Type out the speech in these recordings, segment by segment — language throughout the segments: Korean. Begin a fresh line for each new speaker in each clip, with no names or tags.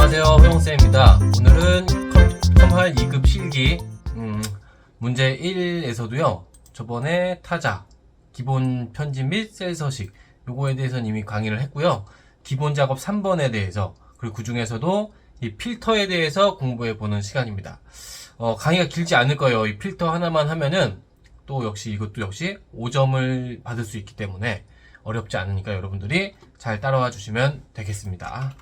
안녕하세요, 호영쌤입니다. 오늘은 컴활 2급 실기 문제 1에서도요 저번에 타자, 기본 편집 및 셀 서식 요거에 대해서는 이미 강의를 했고요. 기본 작업 3번에 대해서, 그리고 그 중에서도 이 필터에 대해서 공부해 보는 시간입니다. 강의가 길지 않을 거예요. 이 필터 하나만 하면은 또 역시 이것도 역시 5점을 받을 수 있기 때문에 어렵지 않으니까 여러분들이 잘 따라와 주시면 되겠습니다.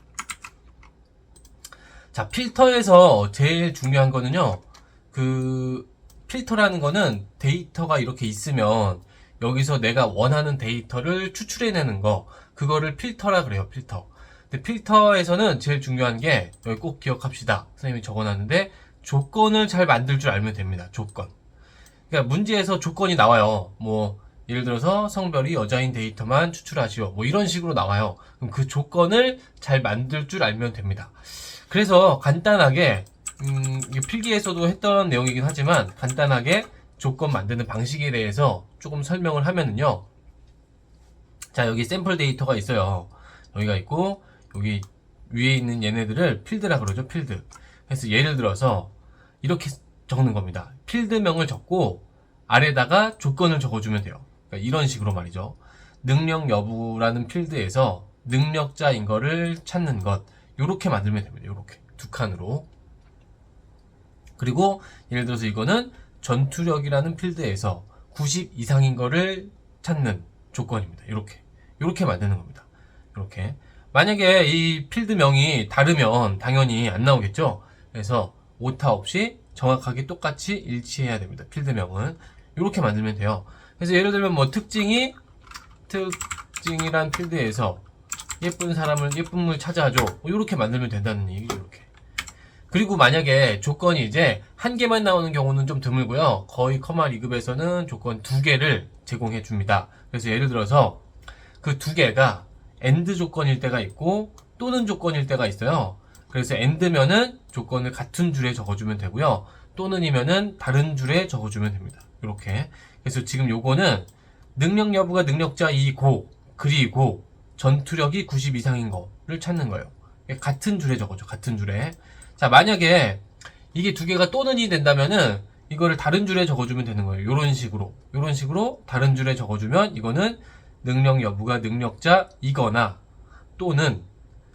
자, 필터에서 제일 중요한 거는요, 필터라는 거는 데이터가 이렇게 있으면 여기서 내가 원하는 데이터를 추출해내는 거, 그거를 필터라 그래요, 필터. 근데 필터에서는 제일 중요한 게, 여기 꼭 기억합시다. 선생님이 적어놨는데, 조건을 잘 만들 줄 알면 됩니다, 조건. 그러니까 문제에서 조건이 나와요. 예를 들어서 성별이 여자인 데이터만 추출하시오. 이런 식으로 나와요. 그럼 그 조건을 잘 만들 줄 알면 됩니다. 그래서 간단하게 필기에서도 했던 내용이긴 하지만 간단하게 조건 만드는 방식에 대해서 조금 설명을 하면은요. 자, 여기 샘플 데이터가 있어요. 여기가 있고 여기 위에 있는 얘네들을 필드라 그러죠. 필드. 그래서 예를 들어서 이렇게 적는 겁니다. 필드명을 적고 아래다가 조건을 적어주면 돼요. 그러니까 이런 식으로 말이죠. 능력 여부라는 필드에서 능력자인 거를 찾는 것, 요렇게 만들면 됩니다. 요렇게 두 칸으로. 그리고 예를 들어서 이거는 전투력이라는 필드에서 90 이상인 거를 찾는 조건입니다. 요렇게 만드는 겁니다. 요렇게. 만약에 이 필드명이 다르면 당연히 안 나오겠죠. 그래서 오타 없이 정확하게 똑같이 일치해야 됩니다. 필드명은 요렇게 만들면 돼요. 그래서 예를 들면 특징이란 필드에서 예쁨을 찾아줘. 요렇게 만들면 된다는 얘기죠. 이렇게. 그리고 만약에 조건이 이제 한 개만 나오는 경우는 좀 드물고요. 거의 컴활 2급에서는 조건 2개를 제공해 줍니다. 그래서 예를 들어서 그 2개가 AND 조건일 때가 있고 또는 조건일 때가 있어요. 그래서 AND면은 조건을 같은 줄에 적어주면 되고요. 또는이면은 다른 줄에 적어주면 됩니다. 이렇게. 그래서 지금 요거는 능력 여부가 능력자 2고 그리고 전투력이 90 이상인 거를 찾는 거예요. 같은 줄에 적어줘. 같은 줄에. 자, 만약에 이게 2개가 또는이 된다면은 이거를 다른 줄에 적어주면 되는 거예요. 요런 식으로 다른 줄에 적어주면 이거는 능력 여부가 능력자이거나 또는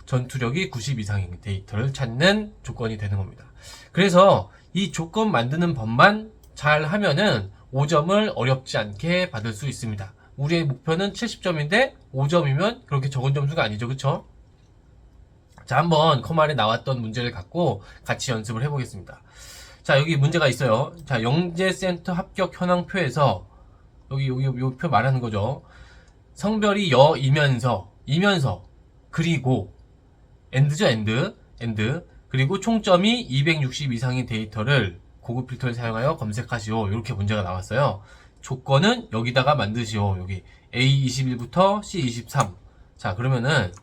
전투력이 90 이상인 데이터를 찾는 조건이 되는 겁니다. 그래서 이 조건 만드는 법만 잘 하면은 5점을 어렵지 않게 받을 수 있습니다. 우리의 목표는 70점인데 5점이면 그렇게 적은 점수가 아니죠. 그쵸? 자, 한번 컴활에 나왔던 문제를 갖고 같이 연습을 해보겠습니다. 자, 여기 문제가 있어요. 자, 영재센터 합격 현황표에서 여기 표 말하는 거죠. 성별이 여이면서 그리고 AND죠. AND 그리고 총점이 260 이상인 데이터를 고급 필터를 사용하여 검색하시오. 이렇게 문제가 나왔어요. 조건은 여기다가 만드시오. 여기 A21부터 C23. 자, 그러면은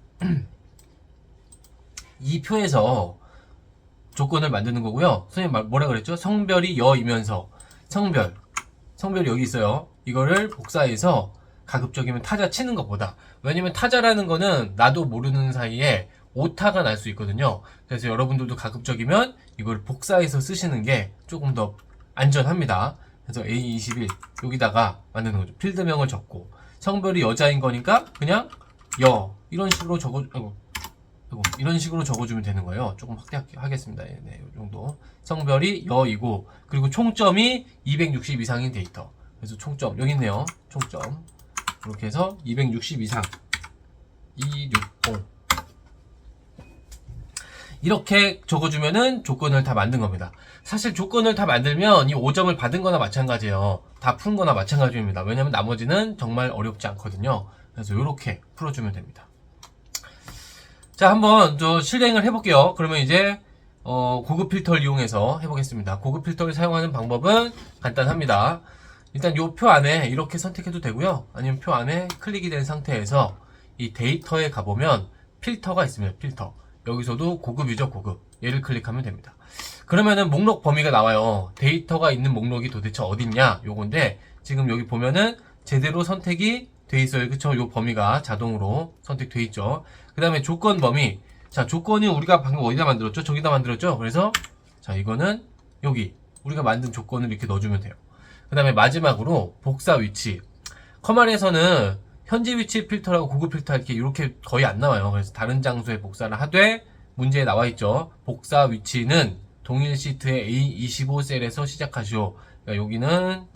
이 표에서 조건을 만드는 거고요. 선생님 뭐라 그랬죠? 성별이 여이면서 성별이 여기 있어요. 이거를 복사해서 가급적이면 타자 치는 것보다, 왜냐면 타자라는 거는 나도 모르는 사이에 오타가 날 수 있거든요. 그래서 여러분들도 가급적이면 이걸 복사해서 쓰시는 게 조금 더 안전합니다. 그래서 A21 여기다가 만드는 거죠. 필드명을 적고 성별이 여자인 거니까 그냥 이런 식으로 이런 식으로 적어주면 되는 거예요. 조금 확대하겠습니다. 네, 이 정도. 성별이 여이고 그리고 총점이 260 이상인 데이터. 그래서 총점 여기 있네요. 총점 이렇게 해서 260 이상 260 이렇게 적어주면은 조건을 다 만든 겁니다. 사실 조건을 다 만들면 이 5점을 받은 거나 마찬가지예요. 다 푼 거나 마찬가지입니다. 왜냐면 나머지는 정말 어렵지 않거든요. 그래서 이렇게 풀어주면 됩니다. 자, 한번 실행을 해볼게요. 그러면 이제 고급 필터를 이용해서 해보겠습니다. 고급 필터를 사용하는 방법은 간단합니다. 일단 요 표 안에 이렇게 선택해도 되고요. 아니면 표 안에 클릭이 된 상태에서 이 데이터에 가보면 필터가 있습니다. 필터. 여기서도 고급이죠. 고급. 얘를 클릭하면 됩니다. 그러면은 목록 범위가 나와요. 데이터가 있는 목록이 도대체 어딨냐 요건데 지금 여기 보면은 제대로 선택이 돼 있어요. 그쵸? 요 범위가 자동으로 선택돼 있죠. 그 다음에 조건 범위. 자, 조건이 우리가 방금 어디다 만들었죠? 저기다 만들었죠? 그래서 자, 이거는 여기 우리가 만든 조건을 이렇게 넣어주면 돼요. 그 다음에 마지막으로 복사 위치. 커말에서는 현재 위치 필터라고 고급 필터 이렇게 거의 안 나와요. 그래서 다른 장소에 복사를 하되 문제에 나와 있죠. 복사 위치는 동일 시트의 A25셀에서 시작하시오. 그러니까 여기는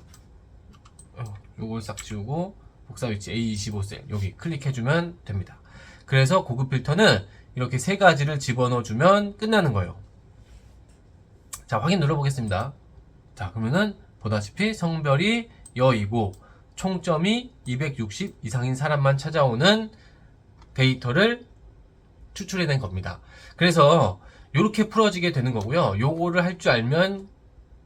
요걸 싹 지우고 복사 위치 A25셀 여기 클릭해주면 됩니다. 그래서 고급 필터는 이렇게 세 가지를 집어넣어주면 끝나는 거예요. 자, 확인 눌러보겠습니다. 자, 그러면은 보다시피 성별이 여이고 총점이 260 이상인 사람만 찾아오는 데이터를 추출해낸 겁니다. 그래서 이렇게 풀어지게 되는 거고요. 요거를 할 줄 알면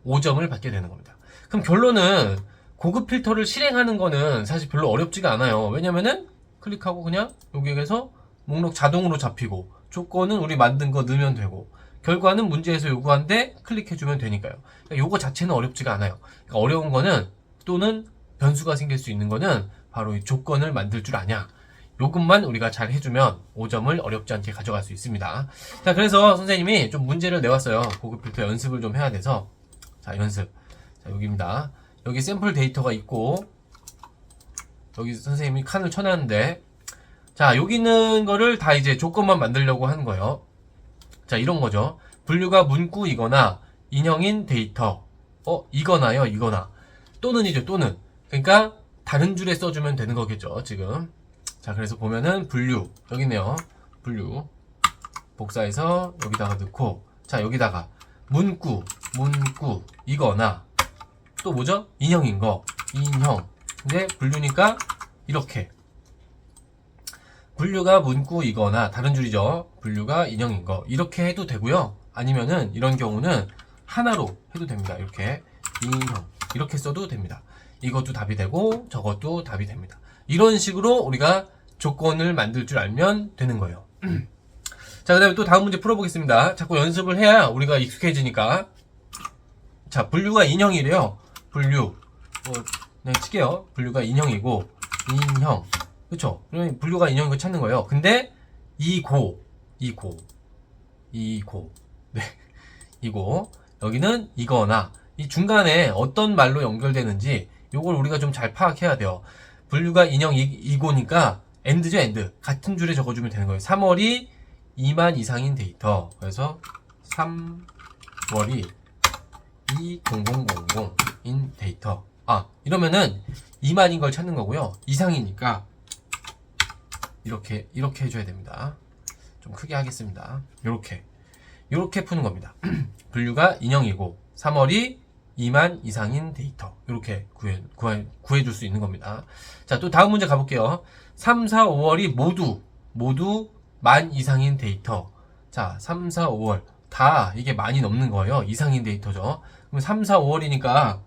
5점을 받게 되는 겁니다. 그럼 결론은 고급 필터를 실행하는 거는 사실 별로 어렵지가 않아요. 왜냐면은 클릭하고 그냥 여기에서 목록 자동으로 잡히고 조건은 우리 만든 거 넣으면 되고 결과는 문제에서 요구한데 클릭해주면 되니까요. 그러니까 요거 자체는 어렵지가 않아요. 그러니까 어려운 거는 또는 변수가 생길 수 있는 거는 바로 이 조건을 만들 줄 아냐. 요것만 우리가 잘 해주면 5점을 어렵지 않게 가져갈 수 있습니다. 자, 그래서 선생님이 좀 문제를 내왔어요. 고급 필터 연습을 좀 해야 돼서. 자, 연습. 자, 여기입니다. 여기 샘플 데이터가 있고, 여기 선생님이 칸을 쳐놨는데, 자, 여기 있는 거를 다 이제 조건만 만들려고 하는 거예요. 자, 이런 거죠. 분류가 문구이거나 인형인 데이터. 이거나요, 이거나. 또는이죠, 또는. 그러니까, 다른 줄에 써주면 되는 거겠죠, 지금. 자, 그래서 보면은 분류. 여기 있네요. 분류. 복사해서 여기다가 넣고, 자, 여기다가 문구, 이거나, 또 뭐죠? 인형인 거. 인형. 근데 분류니까, 이렇게. 분류가 문구이거나 다른 줄이죠. 분류가 인형인 거 이렇게 해도 되고요. 아니면은 이런 경우는 하나로 해도 됩니다. 이렇게 인형 이렇게 써도 됩니다. 이것도 답이 되고 저것도 답이 됩니다. 이런 식으로 우리가 조건을 만들 줄 알면 되는 거예요. 자, 그 다음에 또 다음 문제 풀어보겠습니다. 자꾸 연습을 해야 우리가 익숙해지니까. 자, 분류가 인형이래요. 분류 네, 칠게요. 분류가 인형이고 인형 그쵸? 그러면 분류가 인형인 거 찾는 거예요. 근데 이고 네, 이고 여기는 이거나 이 중간에 어떤 말로 연결되는지 요걸 우리가 좀 잘 파악해야 돼요. 분류가 인형 이고니까 엔드죠, 엔드. 같은 줄에 적어주면 되는 거예요. 3월이 2만 이상인 데이터. 그래서 3월이 20000인 데이터. 이러면은 2만인 걸 찾는 거고요. 이상이니까 이렇게 해줘야 됩니다. 좀 크게 하겠습니다. 요렇게 푸는 겁니다. 분류가 인형이고 3월이 2만 이상인 데이터. 요렇게 구해줄 수 있는 겁니다. 자, 또 다음 문제 가볼게요. 3, 4, 5월이 모두 만 이상인 데이터. 자, 3, 4, 5월 다 이게 만이 넘는 거예요. 이상인 데이터죠. 그럼 3, 4, 5월이니까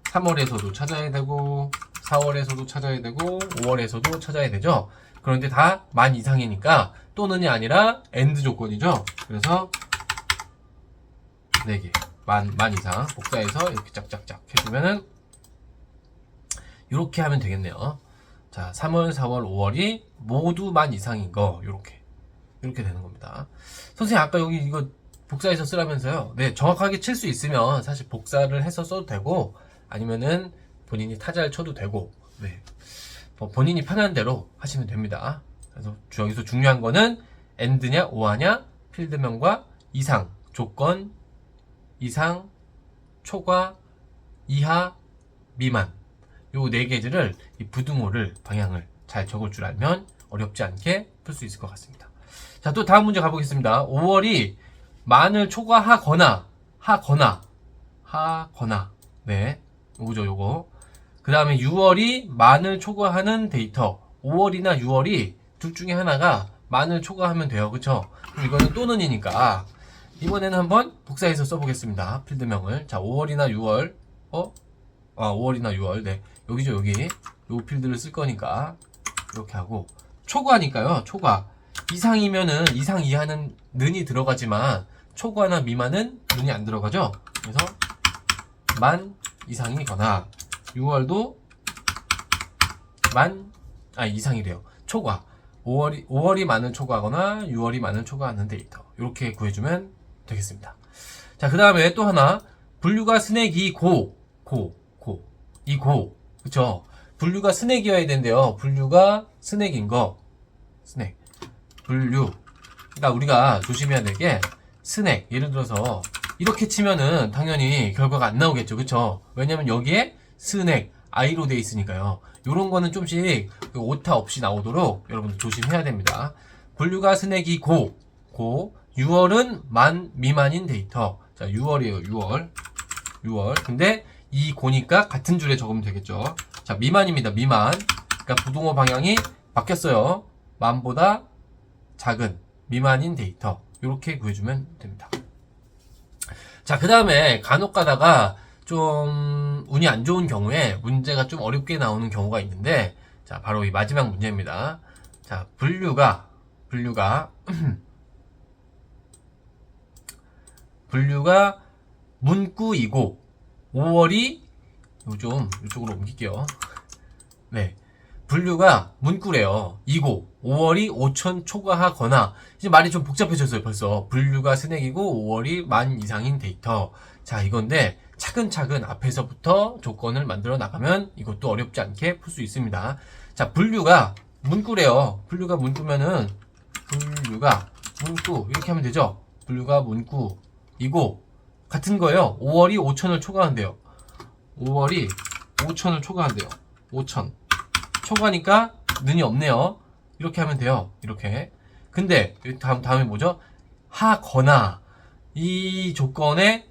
3월에서도 찾아야 되고 4월에서도 찾아야 되고 5월에서도 찾아야 되죠. 그런데 다 만 이상이니까 또는이 아니라 엔드 조건이죠. 그래서 4개 만 이상 복사해서 이렇게 짝짝짝 해주면은 이렇게 하면 되겠네요. 자, 3월, 4월, 5월이 모두 만 이상인 거 이렇게 되는 겁니다. 선생님 아까 여기 이거 복사해서 쓰라면서요. 네, 정확하게 칠 수 있으면 사실 복사를 해서 써도 되고 아니면은 본인이 타자를 쳐도 되고 네. 본인이 편한 대로 하시면 됩니다. 그래서 여기서 중요한 거는 엔드냐 오하냐 필드명과 이상 조건 이상 초과 이하 미만 요 4개들을 이 부등호를 방향을 잘 적을 줄 알면 어렵지 않게 풀 수 있을 것 같습니다. 자, 또 다음 문제 가보겠습니다. 5월이 만을 초과하거나 네 요거죠 요거. 그 다음에 6월이 만을 초과하는 데이터. 5월이나 6월이 둘 중에 하나가 만을 초과하면 돼요. 그쵸? 그럼 이거는 또는이니까 이번에는 한번 복사해서 써보겠습니다. 필드명을. 자, 5월이나 6월 5월이나 6월 네 여기죠 여기 요 필드를 쓸 거니까 이렇게 하고 초과니까요. 초과 이상이면은 이상 이하는 는이 들어가지만 초과나 미만은 는이 안 들어가죠. 그래서 만 이상이거나 6월도 이상이래요. 초과 5월이 만을 초과하거나 6월이 만을 초과하는 데이터. 이렇게 구해주면 되겠습니다. 자, 그 다음에 또 하나. 분류가 스낵이 그쵸? 분류가 스낵이어야 되는데요. 분류가 스낵인 거. 스낵. 분류. 그러니까 우리가 조심해야 될 게 스낵. 예를 들어서 이렇게 치면은 당연히 결과가 안 나오겠죠. 그쵸? 왜냐면 여기에 스낵. I로 돼 있으니까요. 요런 거는 좀씩 오타 없이 나오도록 여러분들 조심해야 됩니다. 분류가 스낵이 6월은 만 미만인 데이터. 자, 6월이에요. 6월. 근데 이 고니까 같은 줄에 적으면 되겠죠. 자, 미만입니다. 미만. 그러니까 부동어 방향이 바뀌었어요. 만보다 작은 미만인 데이터. 이렇게 구해주면 됩니다. 자, 그 다음에 간혹 가다가 좀 운이 안 좋은 경우에 문제가 좀 어렵게 나오는 경우가 있는데, 자, 바로 이 마지막 문제입니다. 자, 분류가 문구이고 5월이 좀 이쪽으로 옮길게요. 네. 분류가 문구래요. 이고 5월이 5천 초과하거나. 이제 말이 좀 복잡해졌어요. 벌써 분류가 스낵이고 5월이 만 이상인 데이터. 자, 이건데 차근차근 앞에서부터 조건을 만들어 나가면 이것도 어렵지 않게 풀 수 있습니다. 자, 분류가 문구래요. 분류가 문구면은 분류가 문구 이렇게 하면 되죠. 분류가 문구이고 같은 거예요. 5월이 5천을 초과한대요. 5월이 5천을 초과한대요. 5천 초과니까 는이 없네요. 이렇게 하면 돼요. 이렇게. 근데 다음에 뭐죠? 하거나 이 조건에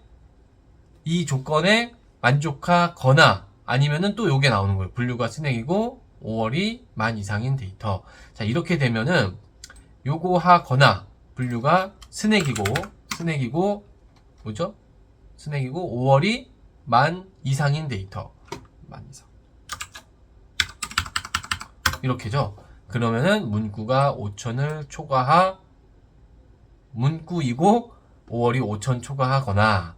만족하거나 아니면은 또 요게 나오는 거예요. 분류가 스낵이고 5월이 만 이상인 데이터. 자, 이렇게 되면은 요거 하거나 분류가 스낵이고 뭐죠? 스낵이고 5월이 만 이상인 데이터. 만 이상. 이렇게죠. 그러면은 문구가 5천을 초과하 문구이고 5월이 5천 초과하거나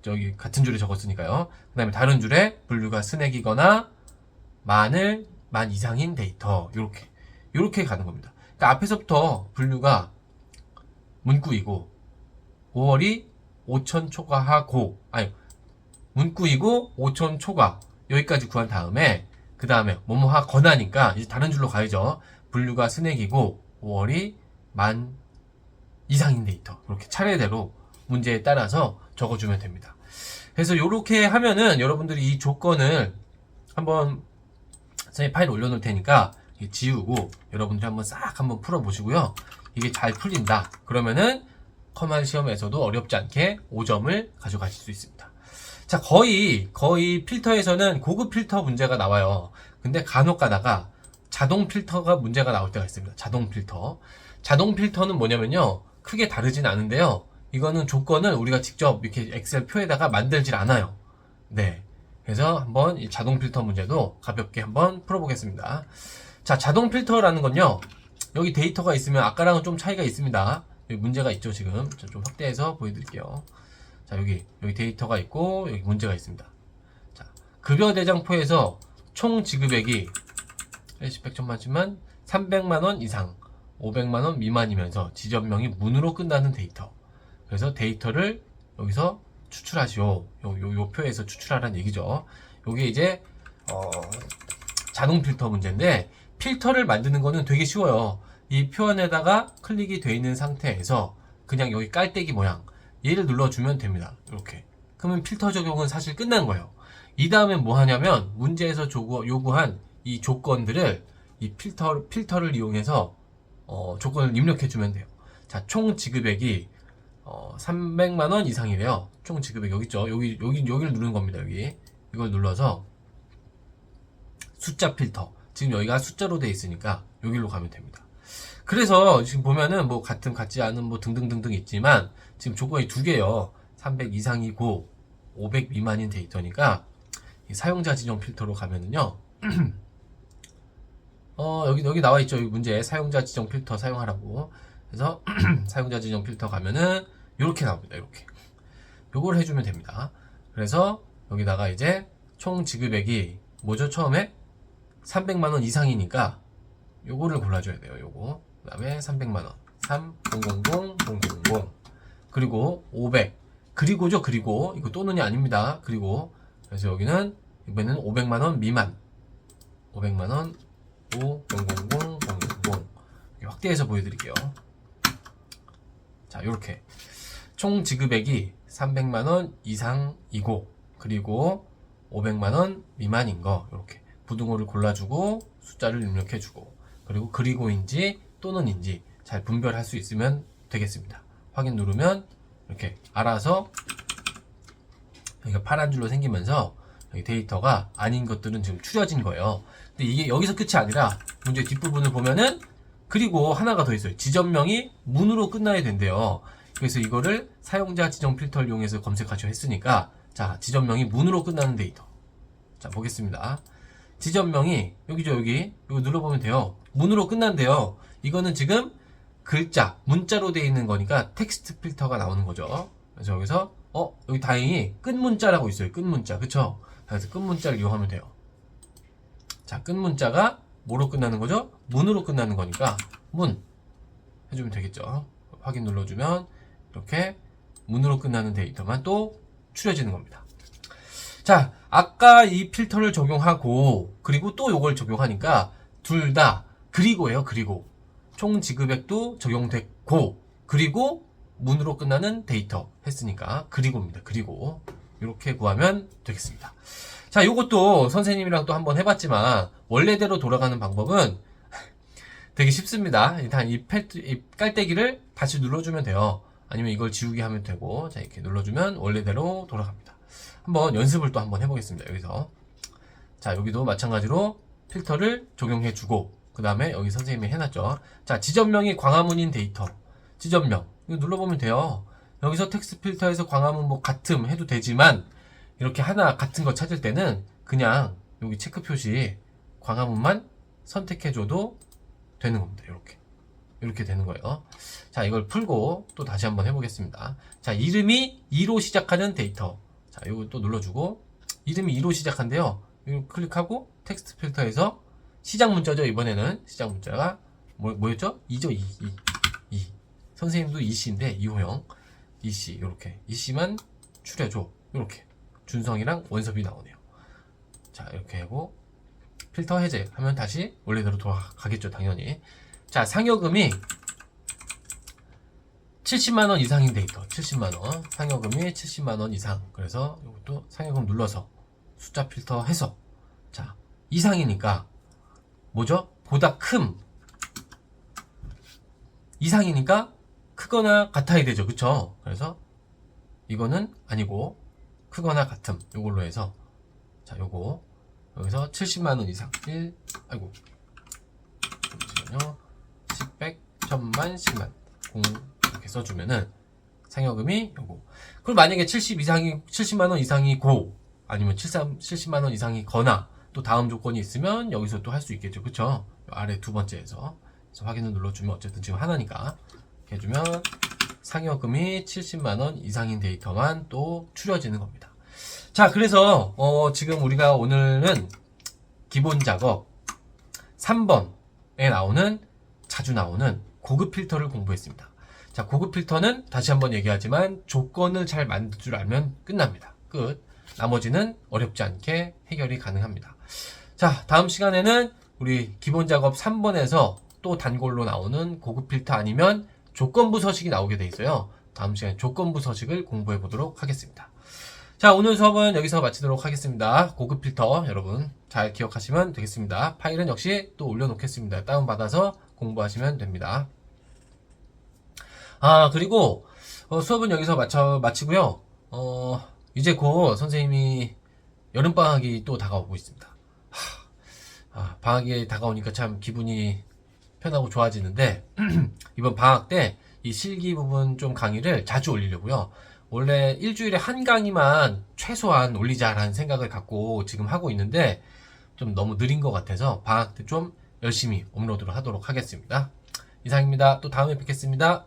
여기 같은 줄에 적었으니까요. 그 다음에 다른 줄에 분류가 스낵이거나 만 이상인 데이터. 요렇게 가는 겁니다. 그러니까 앞에서부터 분류가 문구이고 5월이 5천 초과하고 문구이고 5천 초과 여기까지 구한 다음에 그 다음에 뭐뭐 하거나니까 이제 다른 줄로 가야죠. 분류가 스낵이고 5월이 만 이상인 데이터. 이렇게 차례대로 문제에 따라서 적어주면 됩니다. 그래서 이렇게 하면은 여러분들이 이 조건을 한번 선생님 파일 올려놓을 테니까 지우고 여러분들이 한번 풀어보시고요. 이게 잘 풀린다. 그러면은 커말 시험에서도 어렵지 않게 5점을 가져가실 수 있습니다. 자, 거의 필터에서는 고급 필터 문제가 나와요. 근데 간혹 가다가 자동 필터가 문제가 나올 때가 있습니다. 자동 필터는 뭐냐면요. 크게 다르진 않은데요. 이거는 조건을 우리가 직접 이렇게 엑셀 표에다가 만들질 않아요. 네. 그래서 한번 이 자동 필터 문제도 가볍게 한번 풀어보겠습니다. 자, 자동 필터라는 건요. 여기 데이터가 있으면 아까랑은 좀 차이가 있습니다. 여기 문제가 있죠, 지금. 좀 확대해서 보여드릴게요. 자, 여기 데이터가 있고, 여기 문제가 있습니다. 자, 급여 대장포에서 총 지급액이 일시 100천만치만 300만원 이상, 500만원 미만이면서 지점명이 문으로 끝나는 데이터. 그래서 데이터를 여기서 추출하시오. 요 표에서 추출하라는 얘기죠. 요게 이제, 자동 필터 문제인데, 필터를 만드는 거는 되게 쉬워요. 이 표안에다가 클릭이 되어 있는 상태에서 그냥 여기 깔때기 모양 얘를 눌러주면 됩니다. 이렇게. 그러면 필터 적용은 사실 끝난 거예요. 이 다음에 뭐 하냐면 문제에서 요구한 이 조건들을 이 필터를 이용해서 조건을 입력해 주면 돼요. 자, 총 지급액이 300만원 이상이래요. 총 지급액 여기 있죠. 여기를 누르는 겁니다. 이걸 눌러서 숫자 필터. 지금 여기가 숫자로 되어 있으니까 여기로 가면 됩니다. 그래서 지금 보면은 뭐 같지 않은 뭐 등등등등 있지만 지금 조건이 두 개예요. 300 이상이고 500 미만인 데이터니까 이 사용자 지정 필터로 가면은요. 여기 나와 있죠. 이 문제 사용자 지정 필터 사용하라고. 그래서 사용자 지정 필터 가면은 이렇게 나옵니다. 이렇게. 요걸 해주면 됩니다. 그래서 여기다가 이제 총 지급액이 뭐죠? 처음에 300만원 이상이니까 요거를 골라줘야 돼요. 요거. 그 다음에 300만원. 3000 그리고 500. 그리고죠, 그리고. 이거 또는이 아닙니다. 그리고. 그래서 여기는, 이번에는 500만원 미만. 500만원, 5000 확대해서 보여드릴게요. 자, 요렇게. 총 지급액이 300만원 이상이고, 그리고 500만원 미만인 거, 요렇게. 부등호를 골라주고, 숫자를 입력해주고, 그리고 그리고인지 또는인지 잘 분별할 수 있으면 되겠습니다. 확인 누르면, 이렇게 알아서, 여기가 파란 줄로 생기면서, 여기 데이터가 아닌 것들은 지금 추려진 거예요. 근데 이게 여기서 끝이 아니라, 문제 뒷부분을 보면은, 그리고 하나가 더 있어요. 지점명이 문으로 끝나야 된대요. 그래서 이거를 사용자 지정 필터를 이용해서 검색하셔 했으니까, 자, 지점명이 문으로 끝나는 데이터. 자, 보겠습니다. 지점명이 여기죠, 여기. 이거 눌러보면 돼요. 문으로 끝난대요. 이거는 지금 글자, 문자로 되어 있는 거니까 텍스트 필터가 나오는 거죠. 그래서 여기서 여기 다행히 끝문자라고 있어요. 끝문자. 그쵸? 그래서 끝문자를 이용하면 돼요. 자, 끝문자가 뭐로 끝나는 거죠? 문으로 끝나는 거니까 문 해주면 되겠죠. 확인 눌러주면 이렇게 문으로 끝나는 데이터만 또 추려지는 겁니다. 자, 아까 이 필터를 적용하고 그리고 또 요걸 적용하니까 둘 다 그리고예요. 그리고 총 지급액도 적용됐고 그리고 문으로 끝나는 데이터 했으니까 그리고입니다. 그리고 이렇게 구하면 되겠습니다. 자, 요것도 선생님이랑 또 한번 해봤지만 원래대로 돌아가는 방법은 되게 쉽습니다. 일단 이 깔때기를 다시 눌러주면 돼요. 아니면 이걸 지우게 하면 되고, 자, 이렇게 눌러주면 원래대로 돌아갑니다. 한번 연습을 또 한번 해보겠습니다. 여기서. 자, 여기도 마찬가지로 필터를 적용해주고, 그 다음에 여기 선생님이 해놨죠. 자, 지점명이 광화문인 데이터. 지점명. 이거 눌러보면 돼요. 여기서 텍스트 필터에서 광화문 뭐 같음 해도 되지만, 이렇게 하나 같은 거 찾을 때는 그냥 여기 체크 표시 광화문만 선택해줘도 되는 겁니다. 이렇게 되는 거예요. 자, 이걸 풀고 또 다시 한번 해보겠습니다. 자, 이름이 2로 시작하는 데이터. 자, 이거 또 눌러주고 이름이 2로 시작한대요. 이거 클릭하고 텍스트 필터에서 시작 문자죠. 이번에는 시작 문자가 뭐였죠? 2죠. 2. 선생님도 2C인데 2호형 2C 이렇게 2C만 추려줘. 이렇게 준성이랑 원섭이 나오네요. 자, 이렇게 하고 필터 해제 하면 다시 원래대로 돌아가겠죠. 당연히. 자, 상여금이 70만원 이상인 데이터. 70만원. 상여금이 70만원 이상. 그래서 이것도 상여금 눌러서 숫자 필터 해서 자, 이상이니까 뭐죠? 보다 큼. 이상이니까 크거나 같아야 되죠. 그쵸? 그래서 이거는 아니고 크거나 같음. 요걸로 해서 자, 요거 여기서 70만원 이상 1 잠시만요. 10, 100, 1000만, 10만 0 이렇게 써주면은 상여금이 요거. 그럼 만약에 70만원 이상이 고 아니면 70만원 이상이 거나 또 다음 조건이 있으면 여기서 또 할 수 있겠죠. 그쵸? 아래 두 번째에서 그래서 확인을 눌러주면 어쨌든 지금 하나니까 이렇게 해주면 상여금이 70만원 이상인 데이터만 또 추려지는 겁니다. 자, 그래서 지금 우리가 오늘은 기본 작업 3번에 나오는 자주 나오는 고급 필터를 공부했습니다. 자, 고급 필터는 다시 한번 얘기하지만 조건을 잘 만들 줄 알면 끝납니다. 끝. 나머지는 어렵지 않게 해결이 가능합니다. 자, 다음 시간에는 우리 기본 작업 3번에서 또 단골로 나오는 고급 필터 아니면 조건부 서식이 나오게 돼 있어요. 다음 시간에 조건부 서식을 공부해 보도록 하겠습니다. 자, 오늘 수업은 여기서 마치도록 하겠습니다. 고급 필터 여러분 잘 기억하시면 되겠습니다. 파일은 역시 또 올려놓겠습니다. 다운받아서 공부하시면 됩니다. 아, 그리고 수업은 여기서 마치고요. 이제 곧 선생님이 여름방학이 또 다가오고 있습니다. 방학이 다가오니까 참 기분이 편하고 좋아지는데 이번 방학 때 이 실기 부분 좀 강의를 자주 올리려고요. 원래 일주일에 한 강의만 최소한 올리자라는 생각을 갖고 지금 하고 있는데 좀 너무 느린 것 같아서 방학 때 좀 열심히 업로드를 하도록 하겠습니다. 이상입니다. 또 다음에 뵙겠습니다.